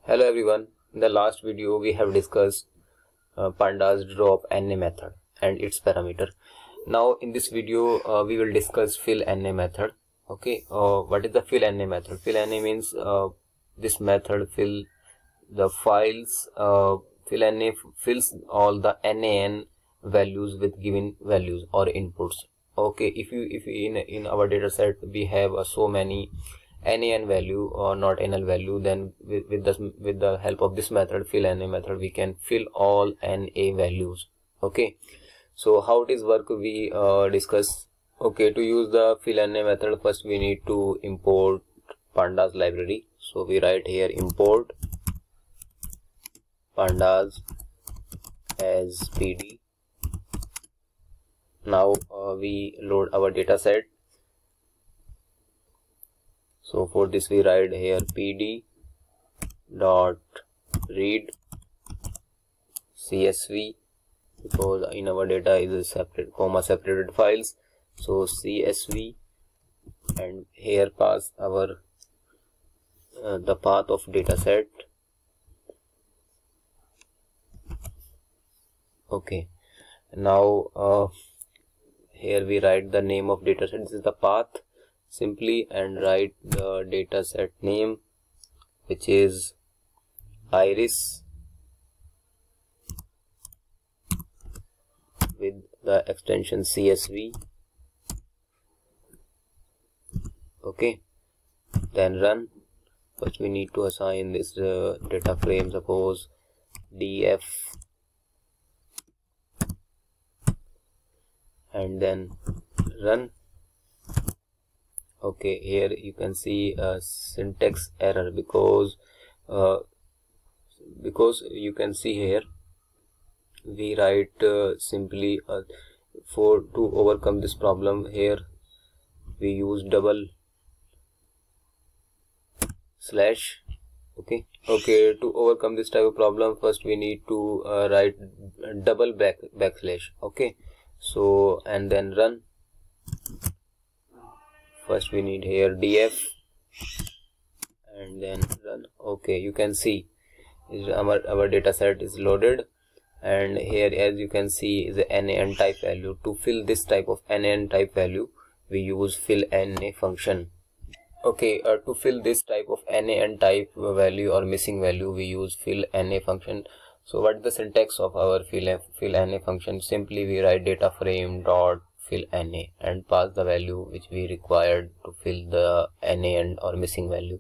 Hello everyone. In the last video we have discussed Pandas drop NA method and its parameter. Now in this video we will discuss fill NA method. Okay, what is the fill NA method? Fill NA means this method fill the files. Fill NA fills all the NaN values with given values or inputs. Okay, if in our data set we have so many NaN value or not NL value, then with the help of this method, fill NA method, we can fill all NA values. Okay, so how it is work we discuss. Okay, to use the fill NA method, first we need to import Pandas library. So we write here import Pandas as PD. Now we load our data set. So for this we write here pd dot read csv, because in our data is a separate separated files. So csv, and here pass our the path of data set. Okay, now here we write the name of data set. This is the path. Simply and write the data set name, which is iris with the extension csv. Okay, then run. First we need to assign this data frame, suppose df, and then run. Okay, here you can see a syntax error because you can see here we write simply to overcome this problem, here we use double slash. Okay, to overcome this type of problem, first we need to write double backslash. Okay, so and then run. First we need here df and then run. Okay, you can see our data set is loaded, and here as you can see is the NaN type value. To fill this type of NaN type value, we use fill NA function. Okay, to fill this type of NaN type value or missing value, we use fill NA function. So what is the syntax of our fill NA function? Simply we write data frame dot fill NA and pass the value which we required to fill the NaN or missing value.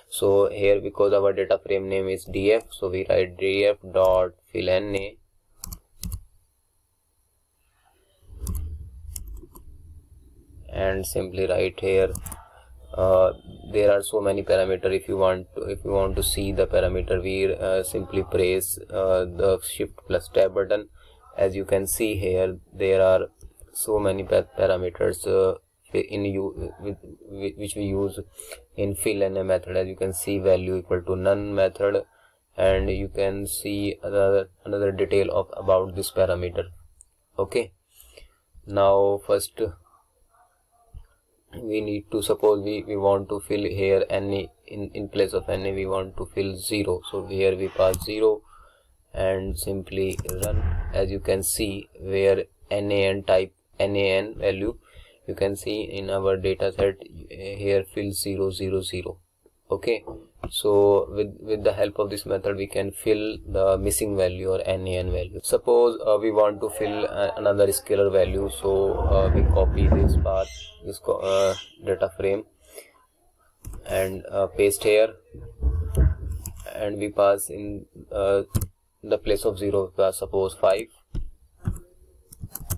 So here, because our data frame name is df, so we write df dot fill NA and simply write here there are so many parameters. If you want to see the parameter, we simply press the shift plus tab button. As you can see here, there are so many parameters which we use in fill NA method. As you can see, value equal to none method, and you can see another detail about this parameter. Okay, now first we need to, suppose we want to fill here NA in place of NA we want to fill 0. So here we pass 0 and simply run. As you can see, where NaN value, you can see in our data set here fill 0 0 0. Okay, so with the help of this method we can fill the missing value or NaN value. Suppose we want to fill another scalar value, so we copy this path, this data frame, and paste here, and we pass in the place of 0 suppose 5,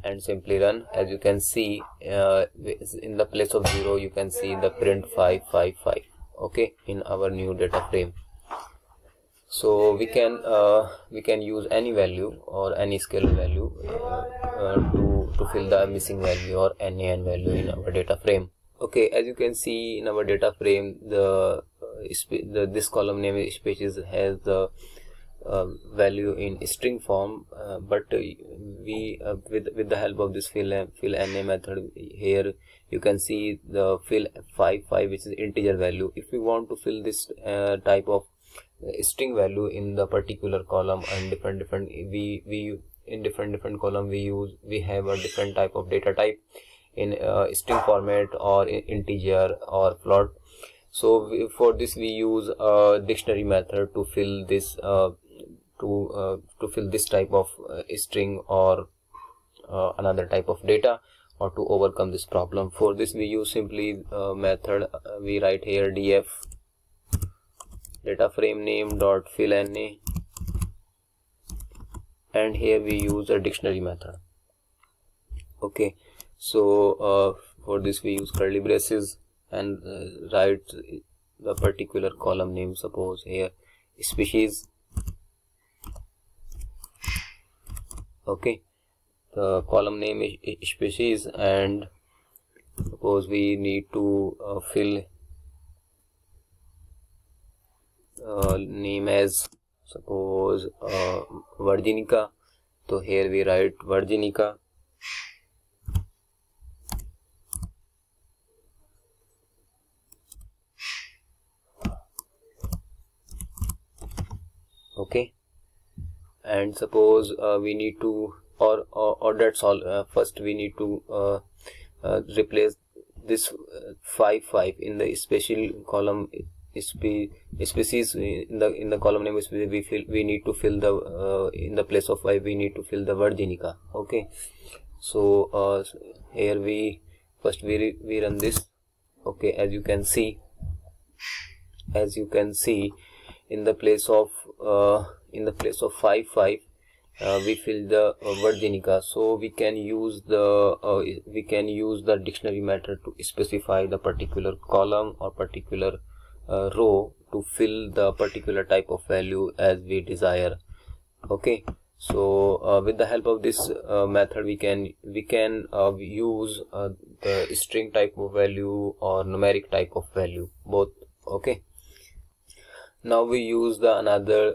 and simply run. As you can see, in the place of 0 you can see the print 555. Okay, in our new data frame. So we can use any value or any scalar value to fill the missing value or NaN value in our data frame. Okay, as you can see in our data frame, this column name species has the value in string form, but we with the help of this fill NA method, here you can see the fill 55, which is integer value. If we want to fill this type of string value in the particular column, and different we in different column we have a different type of data type in string format or in integer or float. So for this we use a dictionary method to fill this to fill this type of string or another type of data, or to overcome this problem. For this we use simply method. We write here df data frame name dot fill na, and here we use a dictionary method. Okay, so for this we use curly braces and write the particular column name. Suppose here species. Okay, the column name is species, and suppose we need to fill name as suppose Virginica. So here we write Virginica. Okay, and suppose we need to or that's all. First we need to replace this 5 in the special column species. In the column name we need to fill the in the place of 5 we need to fill the Virginica. Okay, so here we first we run this. Okay, as you can see in the place of 5 we fill the Virginica. So we can use the dictionary method to specify the particular column or particular row to fill the particular type of value as we desire. Okay, so with the help of this method we can use the string type of value or numeric type of value, both. Okay, now we use the another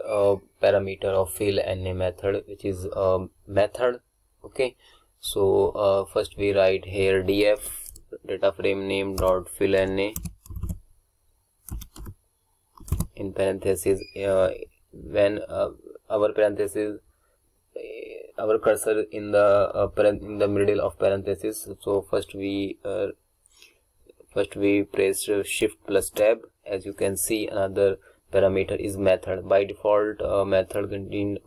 parameter of fill na method, which is method. Okay, so first we write here df data frame name dot fill na, in parentheses when our parentheses our cursor in the middle of parentheses. So first we press shift plus tab. As you can see, another parameter is method. By default method contain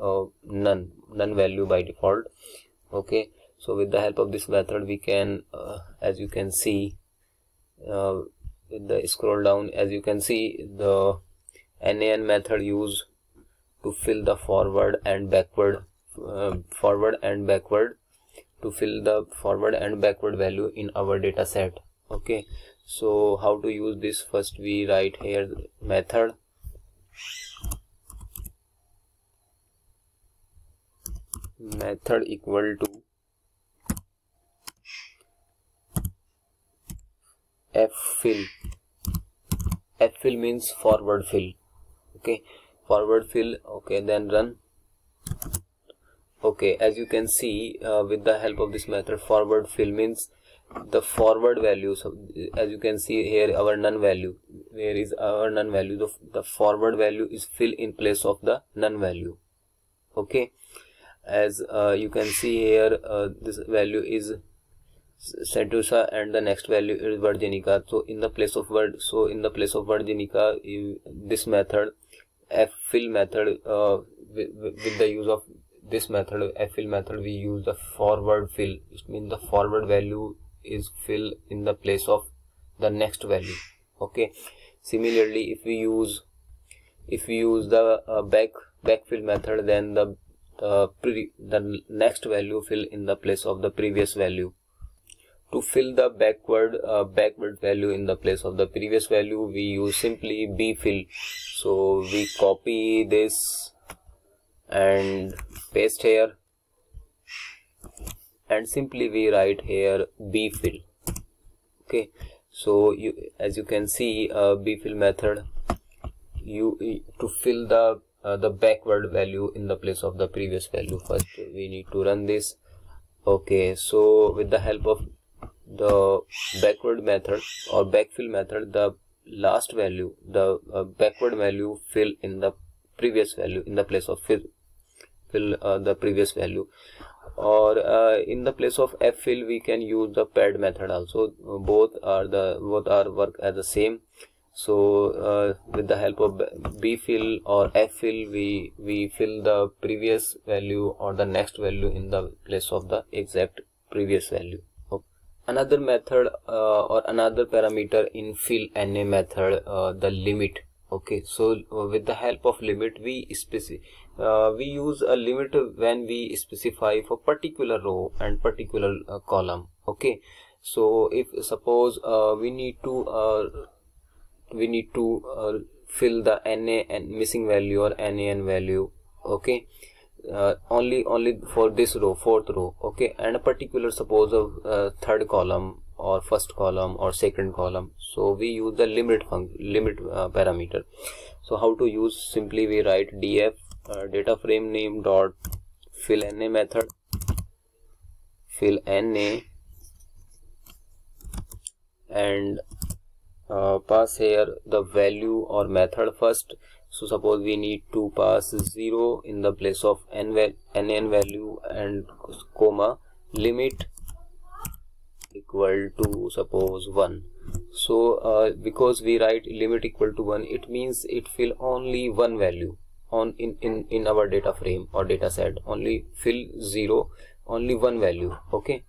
none value by default. Okay, so with the help of this method we can as you can see with the scroll down, as you can see the nan method used to fill the forward and backward to fill the forward and backward value in our data set. Okay, so how to use this? First we write here method equal to ffill. Ffill means forward fill. Okay, forward fill. Okay, then run. Okay, as you can see with the help of this method, forward fill means the forward value. So as you can see here, our none value, where is our none value? The forward value is fill in place of the none value. Okay, as you can see here this value is Sedusa and the next value is Virginica. So in the place of Virginica, this method ffill method with the use of this method ffill method we use the forward fill. It means the forward value is fill in the place of the next value. Okay, similarly if we use the backfill method, then the next value fill in the place of the previous value. To fill the backward value in the place of the previous value, we use simply bfill. So we copy this and paste here, and simply we write here bfill. Okay, so as you can see bfill method to fill the backward value in the place of the previous value. First we need to run this. Okay, so with the help of the backward method or backfill method, the last value, the backward value fill in the previous value in the place of fill the previous value. Or in the place of ffill we can use the paired method also. Both are work as the same. So with the help of bfill or ffill, we fill the previous value or the next value in the place of the exact previous value. Okay. Another method or another parameter in fill NA method, the limit. Okay, so with the help of limit we use a limit when we specify for particular row and particular column. Okay, so if suppose we need to fill the NA and missing value or NaN value. Okay, only for this row, fourth row. Okay, and a particular, suppose of third column or first column or second column. So we use the limit parameter. So how to use? Simply we write df data frame name dot fill NA method, fill NA, and pass here the value or method first. So suppose we need to pass 0 in the place of NaN value and comma limit equal to suppose 1. So because we write limit equal to 1, it means it fill only one value on in our data frame or data set. Only fill 0, only one value. Okay,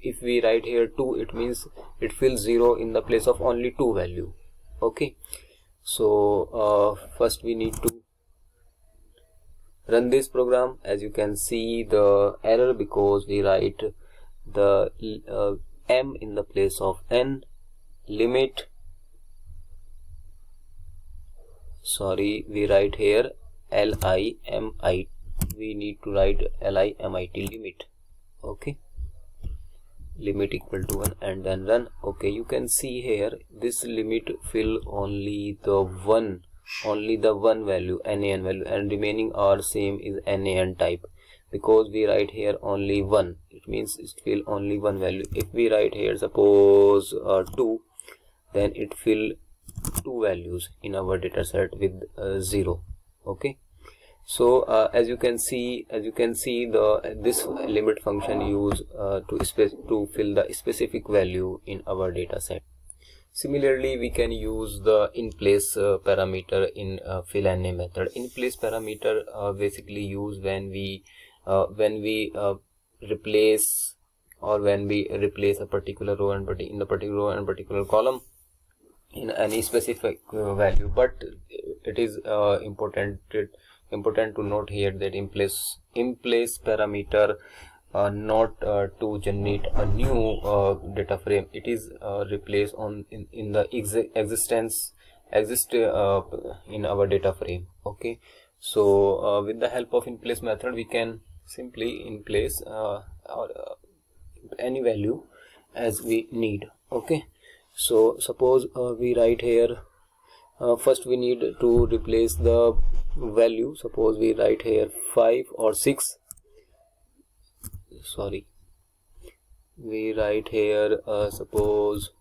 if we write here 2, it means it fills 0 in the place of only 2 value. Okay, so first we need to run this program. As you can see the error, because we write the m in the place of n, limit, sorry, we write here limit, we need to write limit, limit. Okay, limit equal to 1 and then run. Okay, you can see here this limit fill only the one value, NaN value, and remaining are same is NaN type. Because we write here only 1, it means it fill only one value. If we write here suppose 2, then it fill 2 values in our data set with 0. Okay, so as you can see this limit function used to fill the specific value in our data set. Similarly, we can use the in place parameter in fill NA method. In place parameter basically used when we replace a particular row and particular column in any specific value. But it is important to note here that in place parameter not to generate a new data frame. It is replaced in the exist in our data frame. Okay, so with the help of in place method we can simply in place any value as we need. Okay, so suppose we write here first we need to replace the value. Suppose we write here 5 or 6, sorry, we write here suppose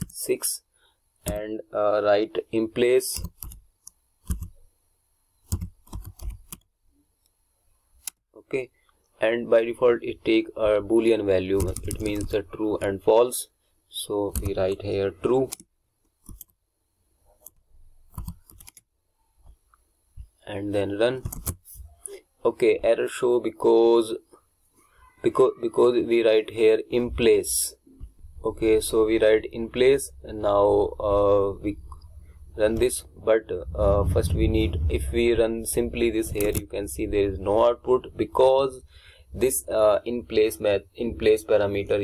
6 and write in place okay, and by default it take a boolean value. It means the true and false. So we write here true and then run. Okay, error show because we write here in place. Okay, so we write in place and now we run this. But first we need, if we run simply this here, you can see there is no output, because this in place parameter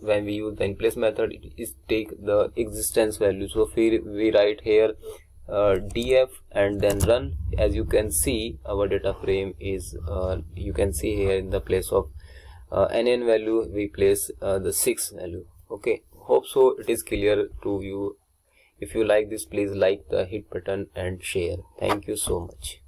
when we use the in place method, it is take the existence value. So we write here df and then run. As you can see, our data frame is you can see here in the place of NaN value we place the 6 value. Okay, hope so it is clear to you. If you like this, please like the hit button and share. Thank you so much.